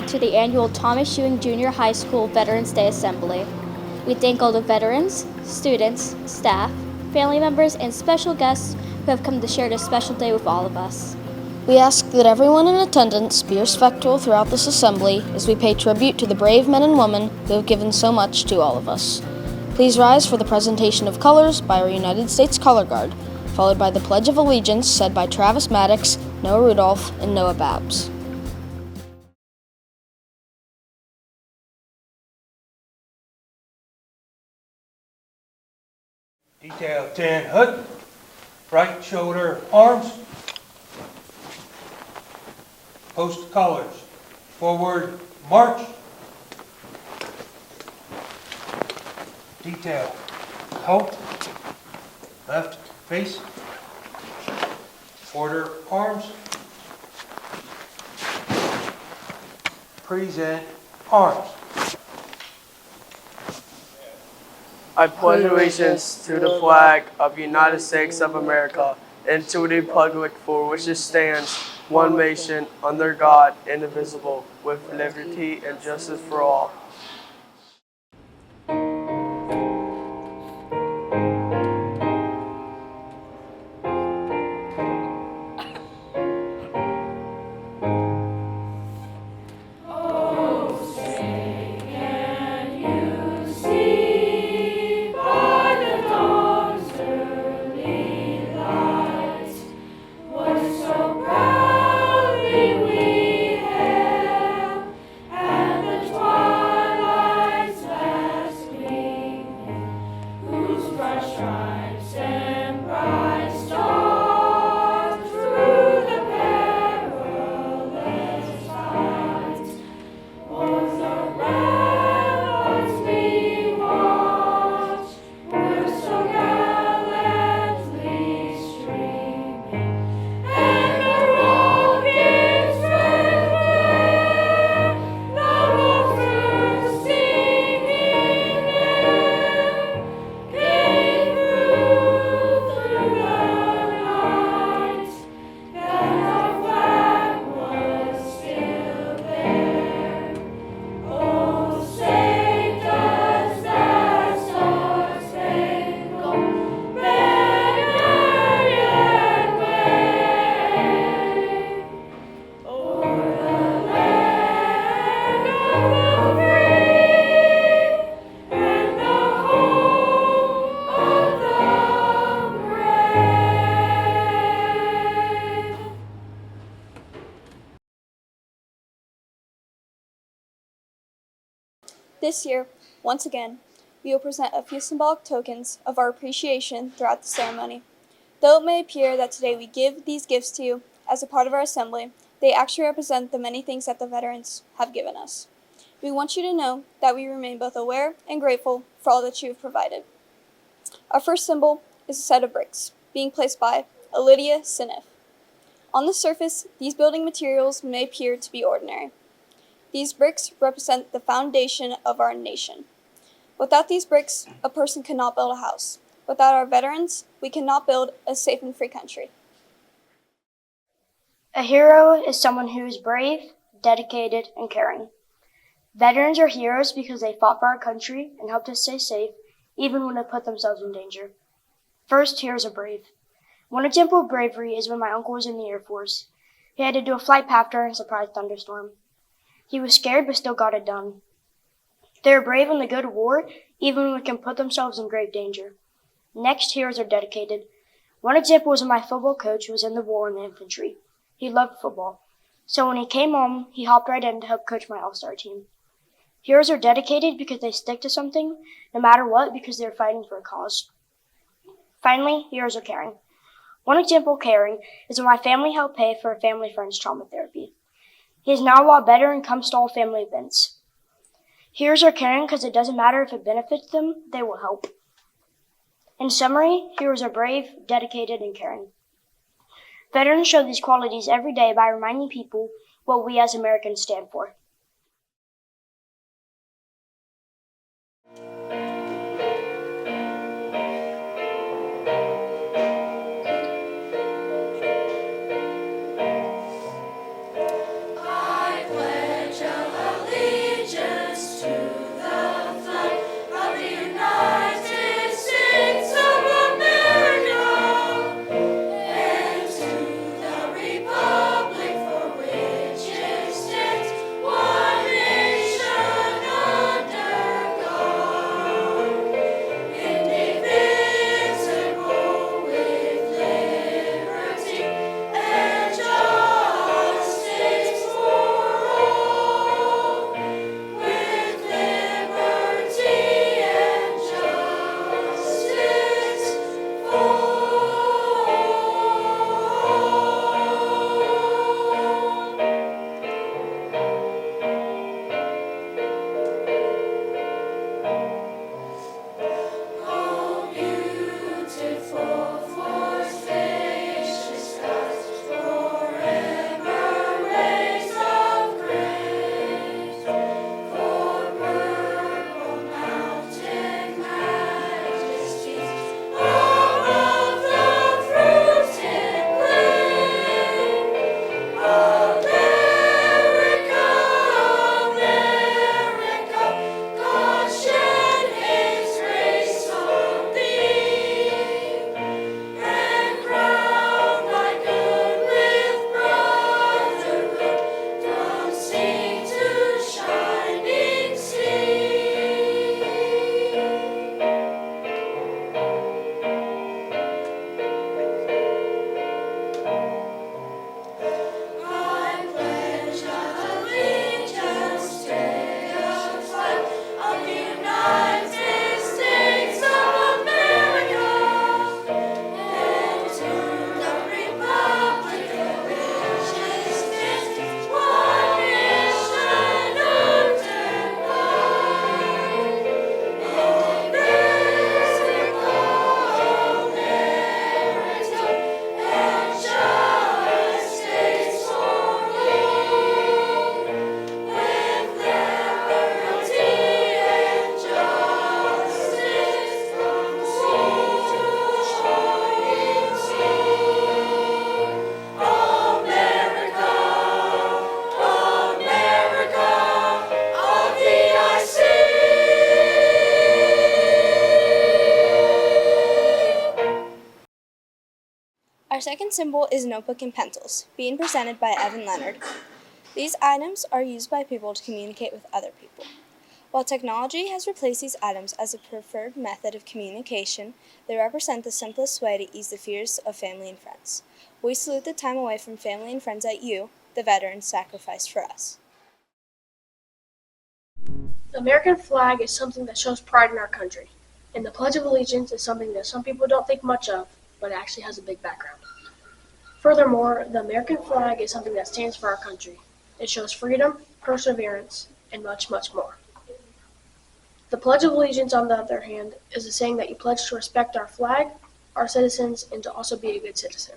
welcome to the annual Thomas Ewing Junior High School Veterans Day Assembly. We thank all the veterans, students, staff, family members, and special guests who have come to share this special day with all of us. We ask that everyone in attendance be respectful throughout this assembly as we pay tribute to the brave men and women who have given so much to all of us. Please rise for the presentation of colors by our United States Color Guard, followed by the Pledge of Allegiance said by Travis Maddox, Noah Rudolph, and Noah Babs. Detail 10, hood, right shoulder, arms, post colors, forward, march, detail, halt, left face, order, arms, present, arms. I pledge allegiance to the flag of the United States of America and to the republic for which it stands, one nation, under God, indivisible, with liberty and justice for all. This year, once again, we will present a few symbolic tokens of our appreciation throughout the ceremony. Though it may appear that today we give these gifts to you as a part of our assembly, they actually represent the many things that the veterans have given us. We want you to know that we remain both aware and grateful for all that you have provided. Our first symbol is a set of bricks, being placed by Lydia Sinif. On the surface, these building materials may appear to be ordinary. These bricks represent the foundation of our nation. Without these bricks, a person cannot build a house. Without our veterans, we cannot build a safe and free country. A hero is someone who is brave, dedicated, and caring. Veterans are heroes because they fought for our country and helped us stay safe, even when they put themselves in danger. First, heroes are brave. One example of bravery is when my uncle was in the Air Force. He had to do a flight path during a surprise thunderstorm. He was scared but still got it done. They are brave when they go to war, even when they can put themselves in grave danger. Next, heroes are dedicated. One example was when my football coach was in the war in the infantry. He loved football. So when he came home, he hopped right in to help coach my all-star team. Heroes are dedicated because they stick to something, no matter what, because they're fighting for a cause. Finally, heroes are caring. One example of caring is when my family helped pay for a family friend's trauma therapy. He is now a lot better and comes to all family events. Heroes are caring because it doesn't matter if it benefits them, they will help. In summary, heroes are brave, dedicated, and caring. Veterans show these qualities every day by reminding people what we as Americans stand for. I pledge allegiance second symbol is notebook and pencils, being presented by Evan Leonard. These items are used by people to communicate with other people. While technology has replaced these items as a preferred method of communication, they represent the simplest way to ease the fears of family and friends. We salute the time away from family and friends that you, the veterans, sacrificed for us. The American flag is something that shows pride in our country, and the Pledge of Allegiance is something that some people don't think much of, but it actually has a big background. Furthermore, the American flag is something that stands for our country. It shows freedom, perseverance, and much, much more. The Pledge of Allegiance, on the other hand, is a saying that you pledge to respect our flag, our citizens, and to also be a good citizen.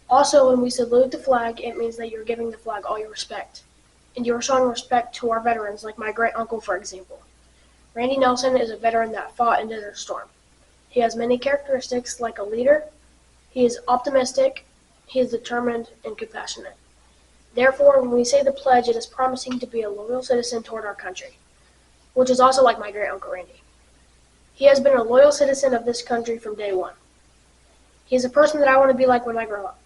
Also, when we salute the flag, it means that you're giving the flag all your respect. And you are showing respect to our veterans, like my great-uncle, for example. Randy Nelson is a veteran that fought in Desert Storm. He has many characteristics like a leader. He is optimistic, he is determined, and compassionate. Therefore, when we say the pledge, it is promising to be a loyal citizen toward our country, which is also like my great-uncle Randy. He has been a loyal citizen of this country from day one. He is a person that I want to be like when I grow up.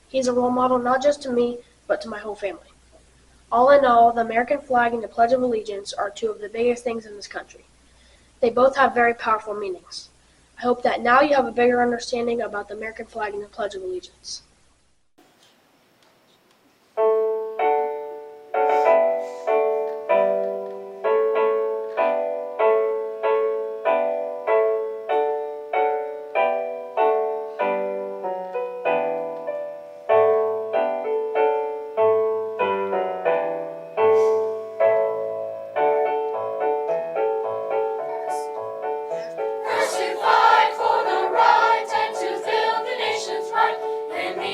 He is a role model not just to me, but to my whole family. All in all, the American flag and the Pledge of Allegiance are two of the biggest things in this country. They both have very powerful meanings. I hope that now you have a bigger understanding about the American flag and the Pledge of Allegiance. First to fight for the right and to build the nation's right. Then the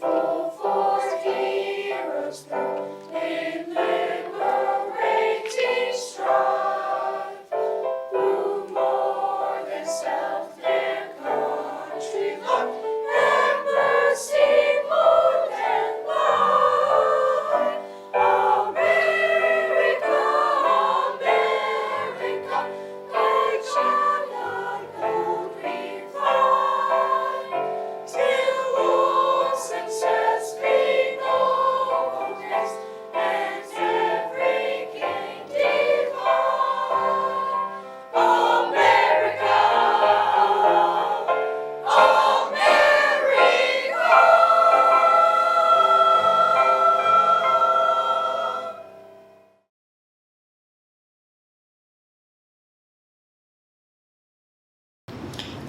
full force heroes prove in liberating strife, who more than self their country love, and mercy more than life. America, America, guide shall thy glory fly, till all success be noblest, and every gain divine. America,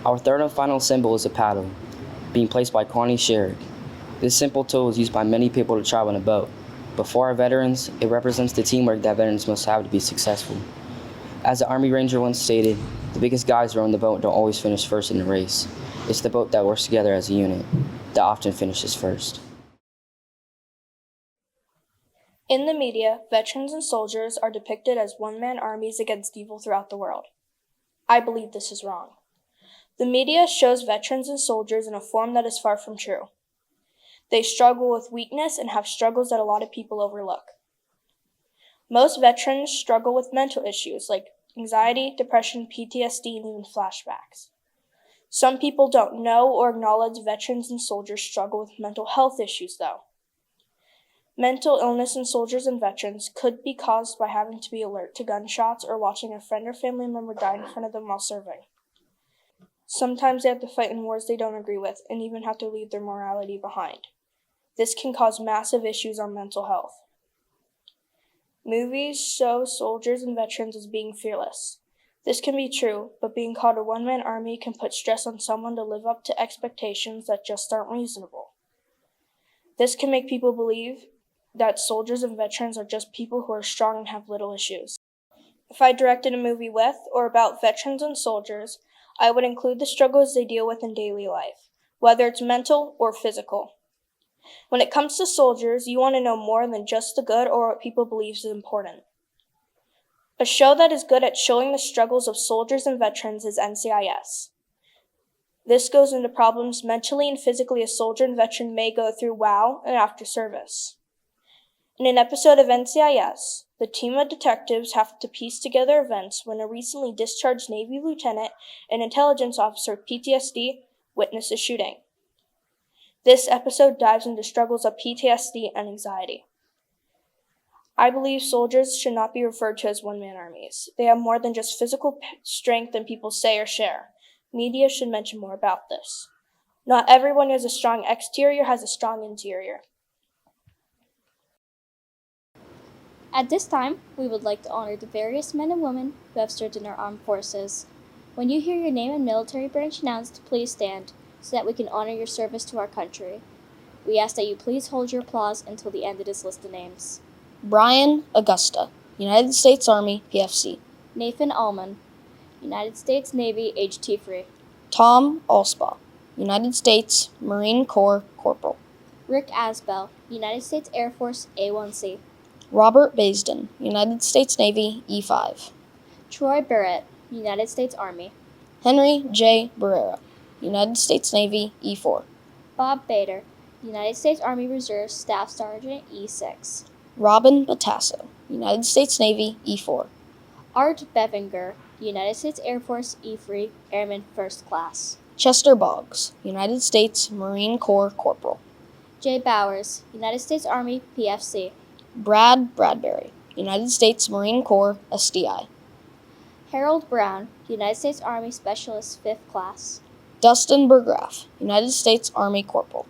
Our third and final symbol is a paddle, being placed by Connie Sherrick. This simple tool is used by many people to travel on a boat, but for our veterans, it represents the teamwork that veterans must have to be successful. As the Army Ranger once stated, the biggest guys rowing the boat don't always finish first in the race. It's the boat that works together as a unit that often finishes first. In the media, veterans and soldiers are depicted as one-man armies against evil throughout the world. I believe this is wrong. The media shows veterans and soldiers in a form that is far from true. They struggle with weakness and have struggles that a lot of people overlook. Most veterans struggle with mental issues like anxiety, depression, PTSD, and even flashbacks. Some people don't know or acknowledge veterans and soldiers struggle with mental health issues, though. Mental illness in soldiers and veterans could be caused by having to be alert to gunshots or watching a friend or family member die in front of them while serving. Sometimes they have to fight in wars they don't agree with and even have to leave their morality behind. This can cause massive issues on mental health. Movies show soldiers and veterans as being fearless. This can be true, but being called a one-man army can put stress on someone to live up to expectations that just aren't reasonable. This can make people believe that soldiers and veterans are just people who are strong and have little issues. If I directed a movie with or about veterans and soldiers, I would include the struggles they deal with in daily life, whether it's mental or physical. When it comes to soldiers, you want to know more than just the good or what people believe is important. A show that is good at showing the struggles of soldiers and veterans is NCIS. This goes into problems mentally and physically a soldier and veteran may go through while and after service. In an episode of NCIS, the team of detectives have to piece together events when a recently discharged Navy lieutenant and intelligence officer with PTSD witness a shooting. This episode dives into struggles of PTSD and anxiety. I believe soldiers should not be referred to as one-man armies. They have more than just physical strength than people say or share. Media should mention more about this. Not everyone who has a strong exterior has a strong interior. At this time, we would like to honor the various men and women who have served in our armed forces. When you hear your name and military branch announced, please stand so that we can honor your service to our country. We ask that you please hold your applause until the end of this list of names. Brian Augusta, United States Army, PFC. Nathan Allman, United States Navy, HT-free. Tom Alspaugh, United States Marine Corps Corporal. Rick Asbell, United States Air Force, A1C. Robert Baisden, United States Navy, E5. Troy Barrett, United States Army. Henry J. Barrera, United States Navy, E4. Bob Bader, United States Army Reserve Staff Sergeant, E6. Robin Batasso, United States Navy, E4. Art Bevinger, United States Air Force, E3, Airman First Class. Chester Boggs, United States Marine Corps Corporal. Jay Bowers, United States Army, PFC. Brad Bradbury, United States Marine Corps, SDI. Harold Brown, United States Army Specialist 5th Class. Dustin Burgraff, United States Army Corporal.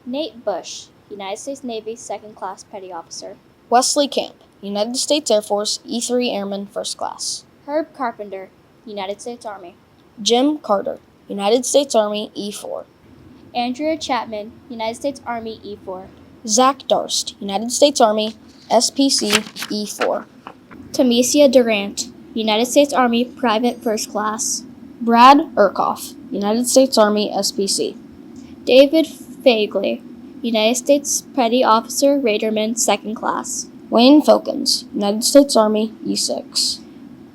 Nate Bush, United States Navy 2nd Class Petty Officer. Wesley Camp, United States Air Force, E3 Airman First Class. Herb Carpenter, United States Army. Jim Carter, United States Army, E4. Andrea Chapman, United States Army, E4. Zach Darst, United States Army, SPC, E4. Tamesia Durant, United States Army Private First Class. Brad Urkoff, United States Army, SPC. David Fagley, United States Petty Officer Raderman, 2nd Class. Wayne Filkins, United States Army, E6.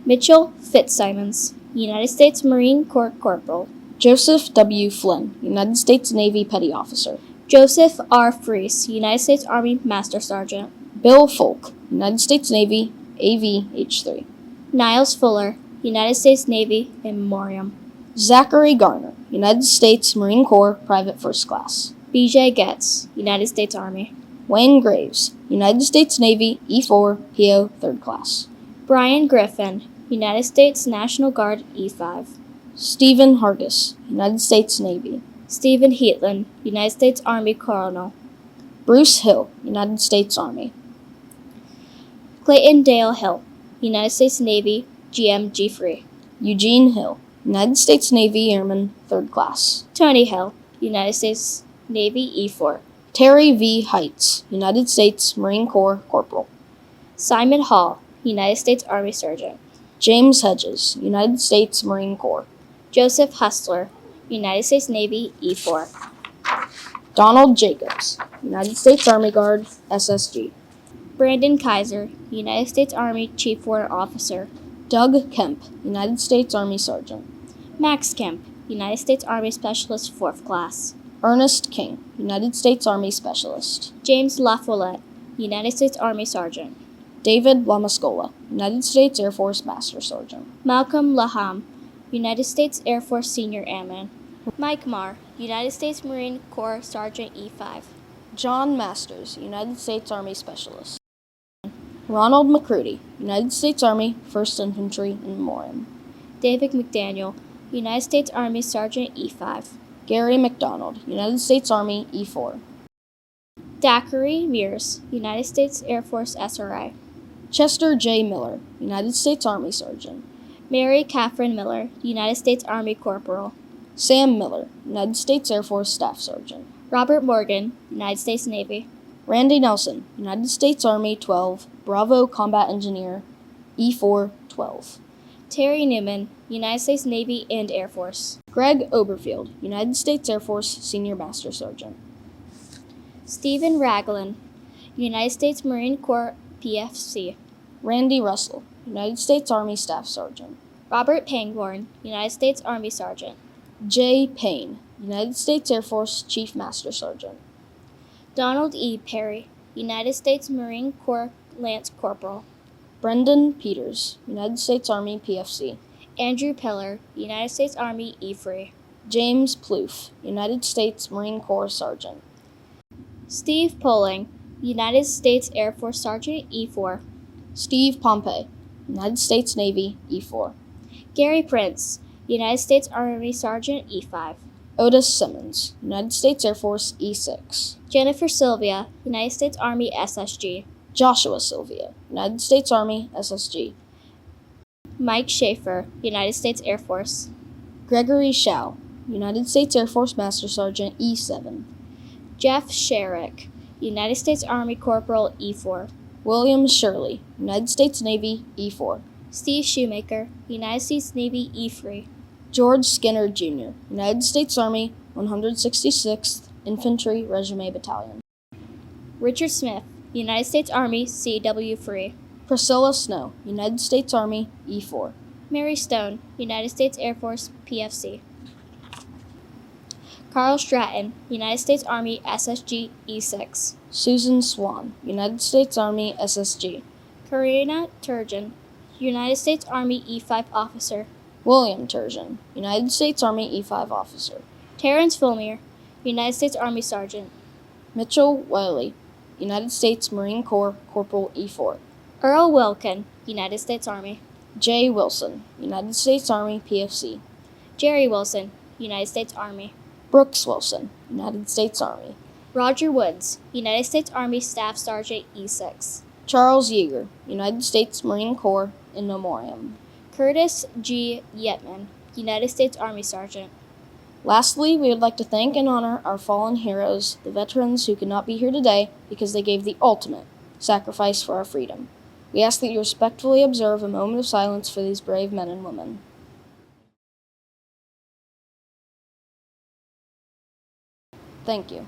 Mitchell Fitzsimons, United States Marine Corps Corporal. Joseph W. Flynn, United States Navy Petty Officer. Joseph R. Freese, United States Army Master Sergeant. Bill Folk, United States Navy, AV H3. Niles Fuller, United States Navy, in memoriam. Zachary Garner, United States Marine Corps, Private First Class. B.J. Getz, United States Army. Wayne Graves, United States Navy, E4, PO, 3rd Class. Brian Griffin, United States National Guard, E5. Stephen Hargis, United States Navy. Stephen Heatland, United States Army Colonel. Bruce Hill, United States Army. Clayton Dale Hill, United States Navy, GM Free. Eugene Hill, United States Navy Airman, 3rd Class. Tony Hill, United States Navy, E4. Terry V. Heights, United States Marine Corps Corporal. Simon Hall, United States Army Sergeant. James Hedges, United States Marine Corps. Joseph Hustler, United States Navy, E4. Donald Jacobs, United States Army Guard, SSG. Brandon Kaiser, United States Army Chief Warrant Officer. Doug Kemp, United States Army Sergeant. Max Kemp, United States Army Specialist, 4th Class. Ernest King, United States Army Specialist. James LaFollette, United States Army Sergeant. David Lamascola, United States Air Force Master Sergeant. Malcolm Laham, United States Air Force Senior Airman. Mike Marr, United States Marine Corps Sergeant, E5. John Masters, United States Army Specialist. Ronald McCrudy, United States Army, 1st Infantry, in memoriam. David McDaniel, United States Army Sergeant, E5. Gary McDonald, United States Army, E4. Dackery Mears, United States Air Force SRI. Chester J. Miller, United States Army Sergeant. Mary Catherine Miller, United States Army Corporal. Sam Miller, United States Air Force Staff Sergeant. Robert Morgan, United States Navy. Randy Nelson, United States Army 12, Bravo Combat Engineer, E4 12. Terry Newman, United States Navy and Air Force. Greg Oberfield, United States Air Force Senior Master Sergeant. Stephen Raglan, United States Marine Corps PFC. Randy Russell, United States Army Staff Sergeant. Robert Pangborn, United States Army Sergeant. Jay Payne, United States Air Force Chief Master Sergeant. Donald E. Perry, United States Marine Corps Lance Corporal. Brendan Peters, United States Army PFC. Andrew Pillar, United States Army E3. James Plouffe, United States Marine Corps Sergeant. Steve Poling, United States Air Force Sergeant, E4. Steve Pompey, United States Navy, E4. Gary Prince, United States Army Sergeant, E5. Otis Simmons, United States Air Force, E6. Jennifer Sylvia, United States Army SSG. Joshua Sylvia, United States Army, SSG. Mike Schaefer, United States Air Force. Gregory Shao, United States Air Force Master Sergeant, E7. Jeff Sherrick, United States Army Corporal, E4. William Shirley, United States Navy, E4. Steve Shoemaker, United States Navy, E3. George Skinner, Jr., United States Army, 166th Infantry Regiment Battalion. Richard Smith, United States Army, CW3. Priscilla Snow, United States Army, E4. Mary Stone, United States Air Force, PFC. Carl Stratton, United States Army, SSG, E6. Susan Swan, United States Army, SSG. Karina Turgeon, United States Army, E5 Officer. William Turgeon, United States Army, E5 Officer. Terrence Filmer, United States Army Sergeant. Mitchell Wiley, United States Marine Corps Corporal, E4. Earl Wilkin, United States Army. Jay Wilson, United States Army, PFC. Jerry Wilson, United States Army. Brooks Wilson, United States Army. Roger Woods, United States Army Staff Sergeant, E6. Charles Yeager, United States Marine Corps, in memoriam. Curtis G. Yetman, United States Army Sergeant. Lastly, we would like to thank and honor our fallen heroes, the veterans who could not be here today because they gave the ultimate sacrifice for our freedom. We ask that you respectfully observe a moment of silence for these brave men and women. Thank you.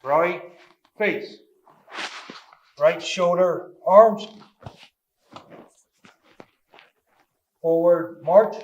Right face. Right shoulder, arms. Forward march.